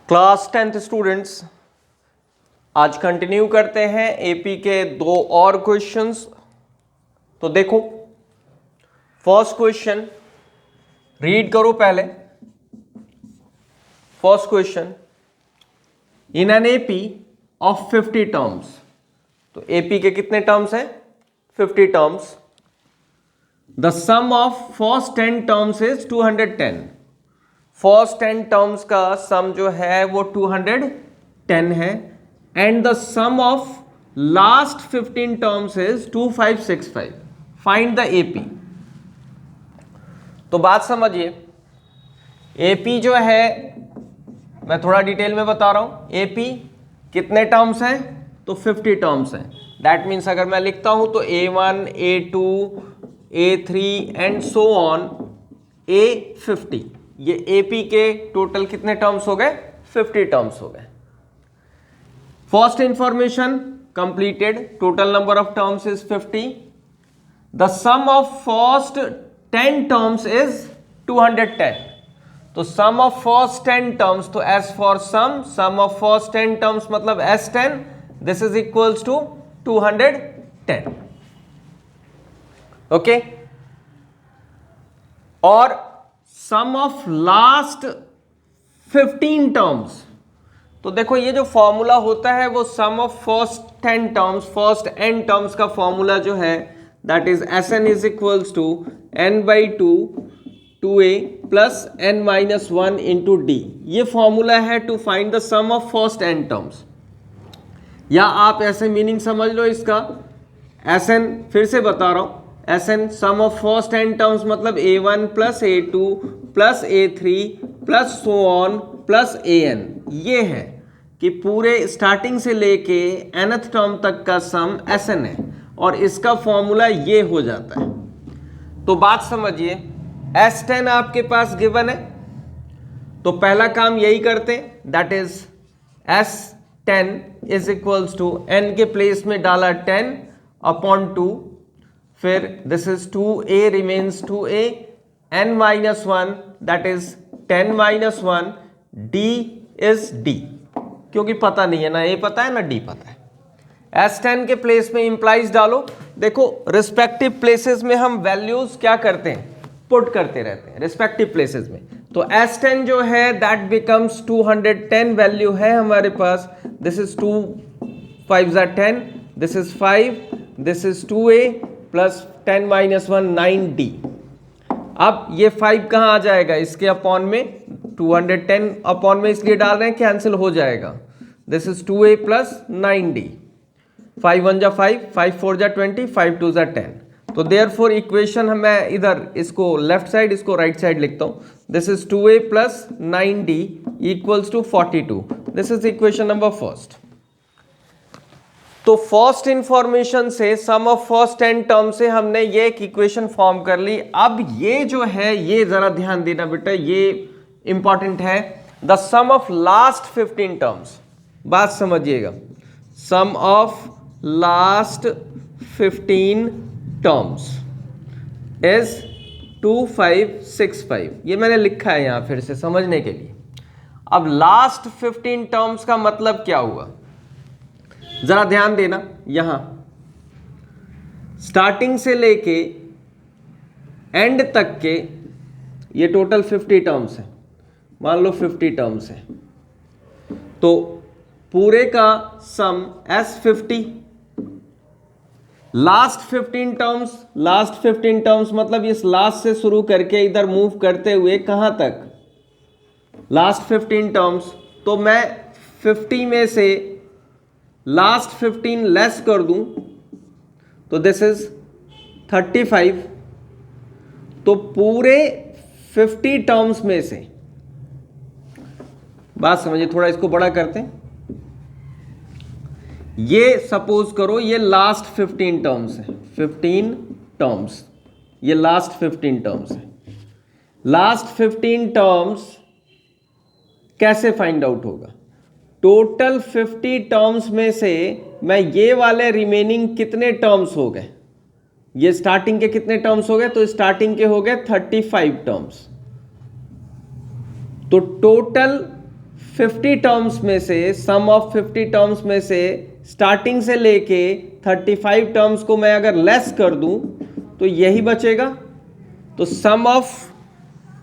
Class 10th students, आज continue करते हैं एपी के दो और क्वेश्चंस। तो देखो, फर्स्ट क्वेश्चन रीड करो पहले। First question, in an AP of 50 terms. तो एपी के कितने टर्म्स हैं? 50 terms. The sum of first 10 terms is 210। First 10 terms का सम जो है वो 210 है and the sum of last 15 terms is 2565। Find the AP. तो बात समझिए, एपी जो है मैं थोड़ा डिटेल में बता रहा हूं। एपी कितने टर्म्स हैं? तो 50 टर्म्स हैं। दैट मीन्स अगर मैं लिखता हूं तो A1, A2, A3 and so on A50। ये एपी के टोटल कितने टर्म्स हो गए? 50 टर्म्स हो गए। First information completed. Total number of terms is 50। The sum of first 10 terms is 210। तो सम ऑफ फर्स्ट 10 टर्म्स, तो S for sum of first 10 terms मतलब S10, this is equals to 210। Okay. और sum of last 15 terms, तो देखो ये जो formula होता है वो sum of first 10 terms, first n terms का फॉर्मूला जो है that is Sn is equals to n/2 2a plus n-1 into d। ये फॉर्मूला है to find the sum of first n terms. या आप ऐसे मीनिंग समझ लो इसका, Sn फिर से बता रहा हूं, Sn sum of first 10 terms मतलब A1 plus A2 plus A3 plus so on plus AN। ये है कि पूरे स्टार्टिंग से लेके nth टर्म तक का सम Sn है और इसका फॉर्मूला ये हो जाता है। तो बात समझिए, S10 आपके पास गिवन है, तो पहला काम यही करते हैं, that is S10 is equals to n के प्लेस में डाला 10 अपॉन 2, फिर this is 2a remains 2a, n-1 that is 10-1, d is d, क्योंकि पता नहीं है, ना a पता है ना d पता है। S10 के प्लेस में इंप्लाइज डालो। देखो रिस्पेक्टिव प्लेसेस में हम वैल्यूज क्या करते हैं? पुट करते रहते हैं रिस्पेक्टिव प्लेसेस में। तो S10 जो है दैट बिकम्स 210 वैल्यू है हमारे पास। This is 2 5 10, this is 5, this is 2a plus 10-1 9d। अब ये 5 कहाँ आ जाएगा? इसके अपॉन में 210 अपॉन में इसलिए डाल रहे हैं, कैंसिल हो जाएगा। This is 2a plus 9d। 5 1 जा 5, 5 4 जा 20, 5 2 जा 10। तो देयरफॉर इक्वेशन मैं इधर इसको लेफ्ट साइड, इसको राइट साइड लिखता हूं। This is 2a plus 9d equals to 42। This is equation number first. तो फर्स्ट इंफॉर्मेशन से सम ऑफ फर्स्ट 10 टर्म से हमने ये एक इक्वेशन फॉर्म कर ली। अब ये जो है ये जरा ध्यान देना बेटा, ये इंपॉर्टेंट है। The sum of last 15 terms, बात समझिएगा, sum of last 15 terms is 2565। ये मैंने लिखा है यहां फिर से समझने के लिए। अब लास्ट 15 टर्म्स का मतलब क्या हुआ, जरा ध्यान देना। यहां स्टार्टिंग से लेके एंड तक के ये टोटल 50 टर्म्स है, मान लो 50 टर्म्स है, तो पूरे का सम S50। लास्ट 15 टर्म्स मतलब इस लास्ट से शुरू करके इधर मूव करते हुए कहां तक? Last 15 terms. तो मैं 50 में से लास्ट 15 लेस कर दूं तो दिस इज 35। तो पूरे 50 टर्म्स में से, बात समझिए, थोड़ा इसको बड़ा करते हैं। ये सपोज करो ये लास्ट 15 टर्म्स है, 15 टर्म्स, ये लास्ट 15 टर्म्स है। लास्ट 15 टर्म्स कैसे फाइंड आउट होगा? टोटल 50 टर्म्स में से मैं ये वाले रिमेनिंग कितने टर्म्स हो गए? ये स्टार्टिंग के कितने टर्म्स हो गए? तो स्टार्टिंग के हो गए 35 टर्म्स। तो टोटल 50 टर्म्स में से, सम ऑफ 50 टर्म्स में से स्टार्टिंग से लेके 35 टर्म्स को मैं अगर लेस कर दूं तो यही बचेगा। तो सम ऑफ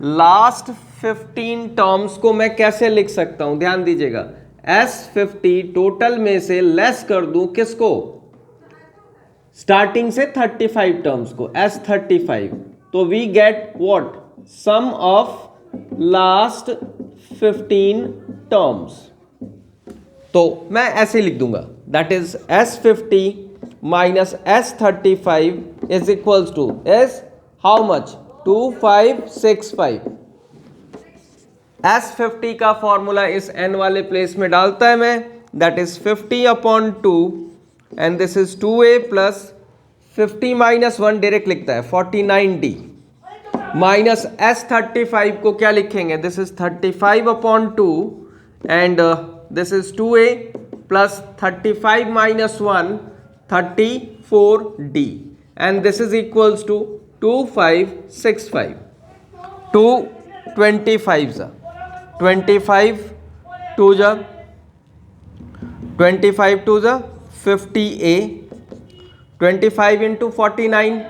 लास्ट 15 टर्म्स को मैं कैसे लिख सकता हूं, ध्यान दीजिएगा, S50 टोटल में से लेस कर दूं किसको, स्टार्टिंग से 35 टर्म्स को, S35, तो we get what, sum of last 15 terms. तो मैं ऐसे लिख दूंगा, that is S50 minus S35 is equals to is how much, 2565। S50 का फॉर्मूला इस n वाले प्लेस में डालता है मैं, that is 50/2 and this is 2a plus 50 minus 1 direct लिखता है 49d माइनस S35 को क्या लिखेंगे, this is 35/2 and this is 2a plus 35 minus 1 34d and this is equals to 2565। 225 जा 25 2 जा 25 2 जा 50a, 25 इंटू 49,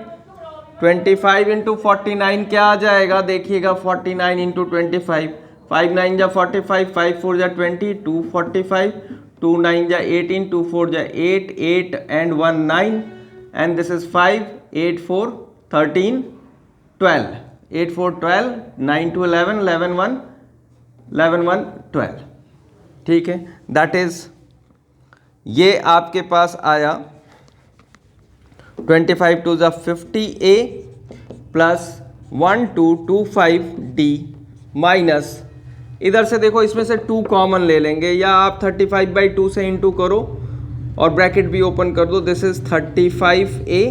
25 इंटू 49 क्या आ जाएगा, देखिएगा 49 इंटू 25, 5 9 जा 45, 5 4 जा 20, 2 45, 2 9 जा 18, 2 4 जा 8, 8 and 1 9 and this is 5, 8 4 13 12, 8 4 12, 9 2 11, 11 1 11 1 12, ठीक है, दैट इज ये आपके पास आया 25 2 जा 50a प्लस 1225d माइनस, इधर से देखो इसमें से 2 कॉमन ले लेंगे या आप 35/2 से इंटू करो और ब्रैकेट भी ओपन कर दो, this is 35a,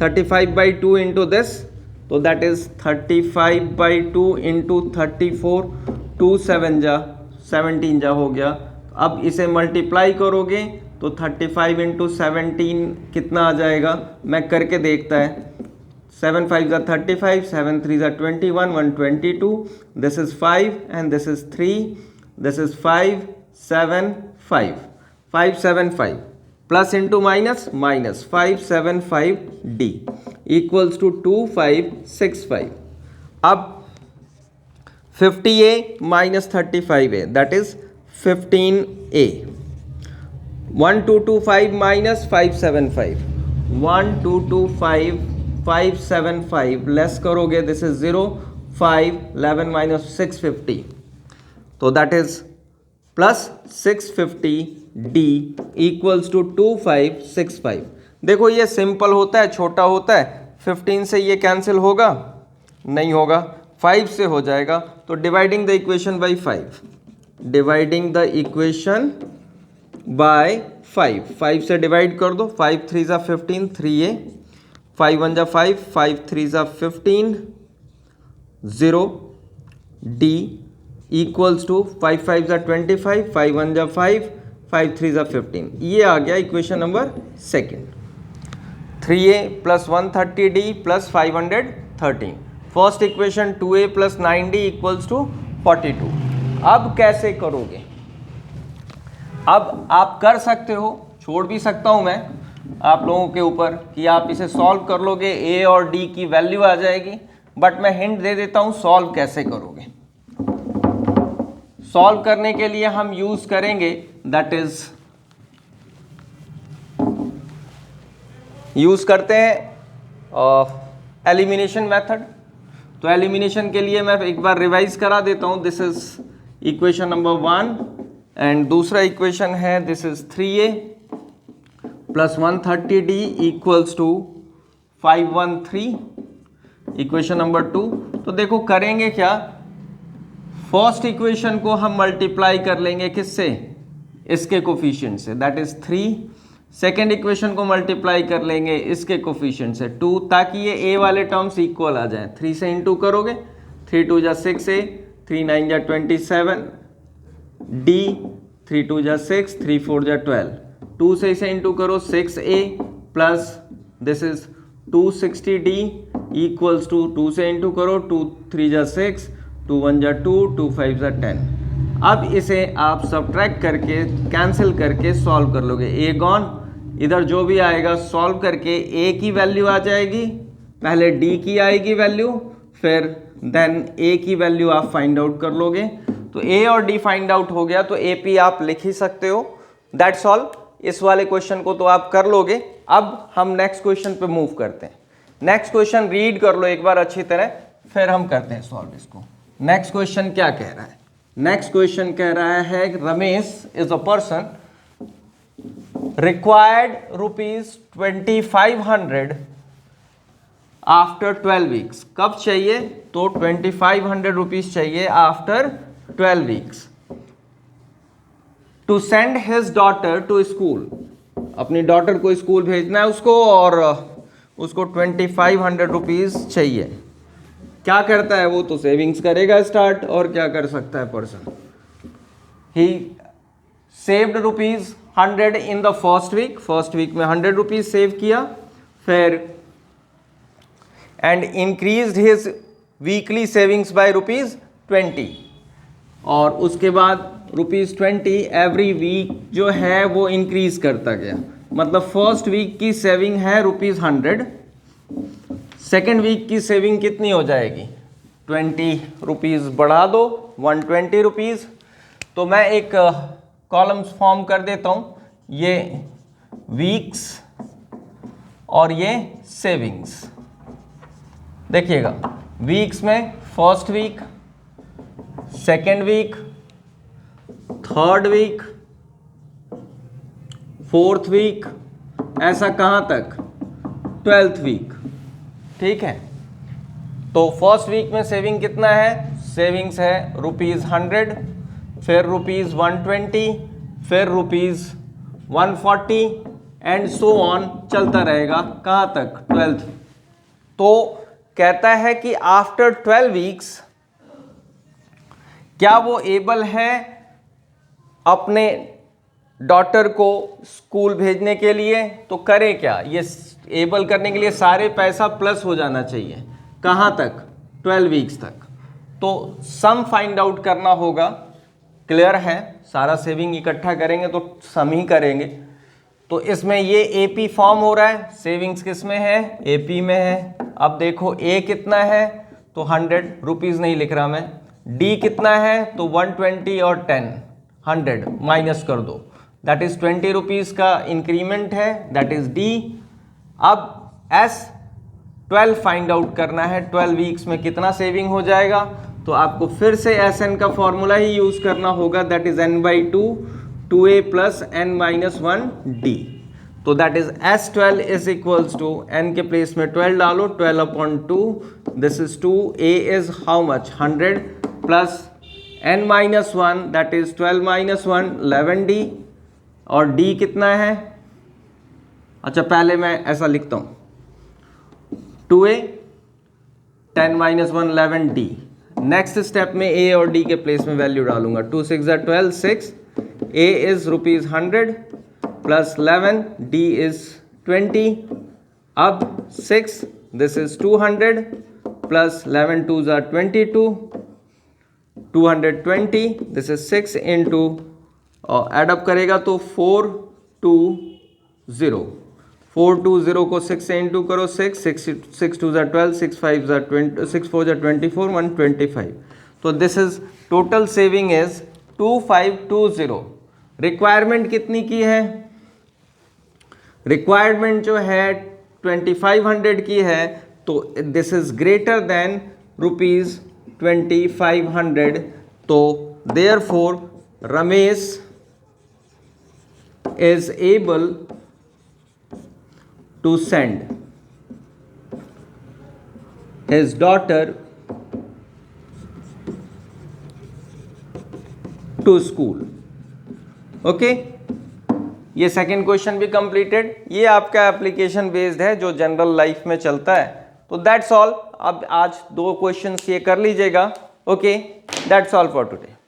35/2 into this, तो दैट इज 35/2 इंटू 34, 2 7 जा 17 जा हो गया। अब इसे मल्टीप्लाई करोगे तो 35 इंटू 17 कितना आ जाएगा, मैं करके देखता है, 7 5 जा 35, 7 3 जा 21, 1 22, this is 5 and this is 3, this is 5 7 5, 5 7 5 plus into minus minus 575d equals to 2565। अब 50a minus 35a that is 15a, 1225 minus 575, 1225 575 less करोगे, दिस इज 0 5 11 माइनस 650, तो that is plus 650d equals to 2565। देखो ये simple होता है, छोटा होता है, 15 से ये कैंसिल होगा, नहीं होगा, 5 से हो जाएगा, तो dividing the equation by 5, dividing the equation by 5, 5 से डिवाइड कर दो, 5 3 जा 15, 3a, 5 1 जा 5, 5 3 जा 15, 0 d इक्वल्स टू 5 5 जा 25, 5 1 जा 5, 5 3 जा 15, ये आ गया equation number second. 3a plus 130d plus 513, first equation 2a plus 9d equals to 42। अब कैसे करोगे, अब आप कर सकते हो, छोड़ भी सकता हूं मैं आप लोगों के ऊपर कि आप इसे सॉल्व कर लोगे, a और d की वैल्यू आ जाएगी, बट मैं हिंट दे देता हूं सॉल्व कैसे करोगे। सॉल्व करने के लिए हम यूज करेंगे, दैट इज यूज करते हैं एलिमिनेशन मेथड। तो एलिमिनेशन के लिए मैं एक बार रिवाइज करा देता हूं, this is equation number 1 and दूसरा इक्वेशन है this is 3a plus 130d equals to 513, equation number 2। तो देखो करेंगे क्या, फर्स्ट इक्वेशन को हम मल्टीप्लाई कर लेंगे किससे, इसके कोफिशिएंट से, दैट इज 3, सेकेंड इक्वेशन को मल्टीप्लाई कर लेंगे इसके कोफिशिएंट से 2, ताकि ये a वाले टर्म्स इक्वल आ जाएं। 3 से इंटू करोगे, 3 2 जा 6a, 3 9 जा 27, d 3 2 जा 6, 3 4 जा 12, 2 से इसे इंटू करो 6a plus this is 260d equals to 2 से इंटू करो 2 3 जा 6, 2 1 जा 2, 2 5 जा 10। अब इसे आप सब्ट्रैक्ट करके कैंसिल करके सॉल्व कर लोगे। ए गॉन, इधर जो भी आएगा सॉल्व करके ए की वैल्यू आ जाएगी, पहले डी की आएगी वैल्यू, फिर देन ए की वैल्यू आप फाइंड आउट कर लोगे। तो ए और डी फाइंड आउट हो गया तो ए पी आप लिख ही सकते हो। That's all. इस वाले क्वेश्चन को तो आप कर लोगे। अब हम नेक्स्ट क्वेश्चन पे मूव करते हैं। नेक्स्ट क्वेश्चन रीड कर लो एक बार अच्छी तरह, फिर हम करते हैं सॉल्व इसको। नेक्स्ट क्वेश्चन क्या कह रहा है? नेक्स्ट क्वेश्चन कह रहा है Ramesh is a person required ₹2500 after 12 weeks. कब चाहिए? तो 2500 रुपीज चाहिए after 12 weeks to send his daughter to school. अपनी डॉटर को स्कूल भेजना है उसको, और उसको 2500 रुपीज चाहिए। क्या करता है वो? तो सेविंग्स करेगा स्टार्ट, और क्या कर सकता है person? He saved ₹100 in the first week में 100 रुपीज सेव किया, फिर and increased his weekly savings by ₹20, और उसके बाद ₹20 एवरी वीक जो है वो इंक्रीज करता गया। मतलब फर्स्ट वीक की सेविंग है ₹100, सेकेंड वीक की सेविंग कितनी हो जाएगी? 20 रुपीज़ बढ़ा दो, 120 रुपीज़। तो मैं एक कॉलम्स फॉर्म कर देता हूँ, ये वीक्स और ये सेविंग्स। देखिएगा, वीक्स में first week, second week, third week, fourth week, ऐसा कहाँ तक? 12th week. ठीक है, तो फर्स्ट वीक में सेविंग कितना है? सेविंग्स है ₹100, फिर ₹120, फिर ₹140 एंड सो ऑन चलता रहेगा। कहाँ तक? 12th। तो कहता है कि आफ्टर 12 वीक्स क्या वो एबल है अपने डॉटर को स्कूल भेजने के लिए? तो करे क्या? ये एबल करने के लिए सारे पैसा प्लस हो जाना चाहिए। कहाँ तक? 12 वीक्स तक। तो सम फाइंड आउट करना होगा। क्लियर है? सारा सेविंग इकट्ठा करेंगे तो सम ही करेंगे। तो इसमें ये एपी फॉर्म हो रहा है। सेविंग्स किस में है? एपी में है। अब देखो ए कितना है, तो 100 रुपीज़ नहीं लिख रहा मैं। डी कितना है? तो 120 और 10, 100 माइनस कर दो, दैट इज 20 रुपीज़ का इंक्रीमेंट है, दैट इज डी। अब एस 12 फाइंड आउट करना है, 12 वीक्स में कितना सेविंग हो जाएगा। तो आपको फिर से एस एन का फॉर्मूला ही यूज करना होगा, that is n/2 2a plus n-1 d। तो that is S12 is equals to n के प्लेस में 12 डालो, 12/2, this is 2, a is how much? 100 plus n-1 that is 12-1 11d, और d कितना है? अच्छा पहले मैं ऐसा लिखता हूँ, 2a 10-1 11d। नेक्स्ट स्टेप में a और d के प्लेस में वैल्यू डालूंगा, 2 6 12 6, a is ₹100 plus 11, d is 20। अब 6, this is 200 plus 11 2 22, 220, this is 6 into, और एडअप करेगा तो 420, 420 को 6 से इंटू करो, 6 2 12, 6 5 20, 6 4 24, 125। तो this is total saving is 2520। Requirement कितनी की है? रिक्वायरमेंट जो है 2500 की है, तो दिस इज ग्रेटर देन ₹2500। तो therefore Ramesh is able to send his daughter to school। Okay, ये सेकेंड क्वेश्चन भी कंप्लीटेड। ये आपका एप्लीकेशन बेस्ड है जो जनरल लाइफ में चलता है। तो दैट्स ऑल। अब आज 2 क्वेश्चंस ये कर लीजिएगा। Okay, that's all for today.